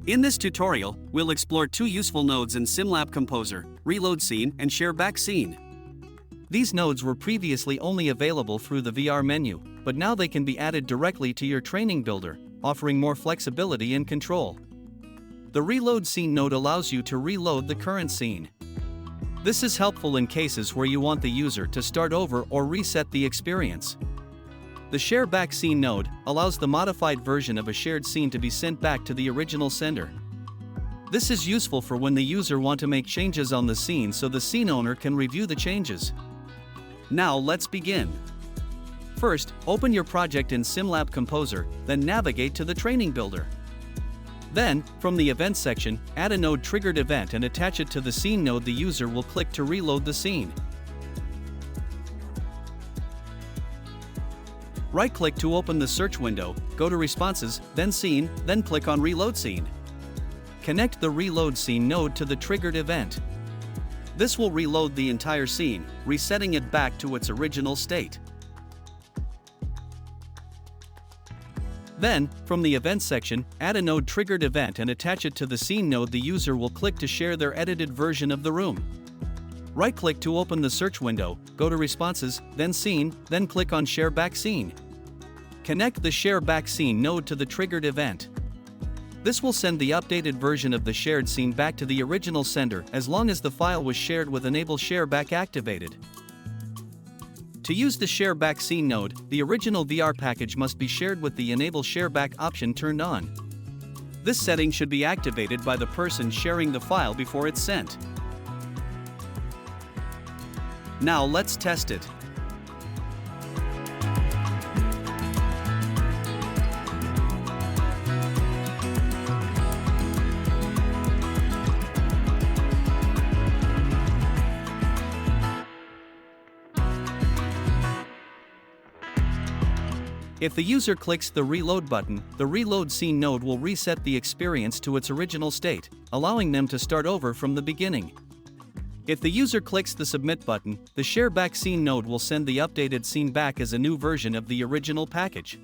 In this tutorial, we'll explore two useful nodes in SimLab Composer, Reload Scene and ShareBack Scene. These nodes were previously only available through the VR menu, but now they can be added directly to your training builder, offering more flexibility and control. The Reload Scene node allows you to reload the current scene. This is helpful in cases where you want the user to start over or reset the experience. The ShareBack Scene node allows the modified version of a shared scene to be sent back to the original sender. This is useful for when the user wants to make changes on the scene so the scene owner can review the changes. Now let's begin. First, open your project in SimLab Composer, then navigate to the Training Builder. Then, from the Events section, add a node triggered event and attach it to the scene node the user will click to reload the scene. Right-click to open the search window, go to Responses, then Scene, then click on Reload Scene. Connect the Reload Scene node to the triggered event. This will reload the entire scene, resetting it back to its original state. Then, from the Events section, add a node triggered event and attach it to the scene node the user will click to share their edited version of the room. Right-click to open the search window, go to Responses, then Scene, then click on ShareBack Scene. Connect the ShareBack Scene node to the triggered event. This will send the updated version of the shared scene back to the original sender as long as the file was shared with Enable ShareBack activated. To use the ShareBack Scene node, the original VR package must be shared with the Enable ShareBack option turned on. This setting should be activated by the person sharing the file before it's sent. Now let's test it. If the user clicks the Reload button, the Reload Scene node will reset the experience to its original state, allowing them to start over from the beginning. If the user clicks the Submit button, the ShareBack Scene node will send the updated scene back as a new version of the original package.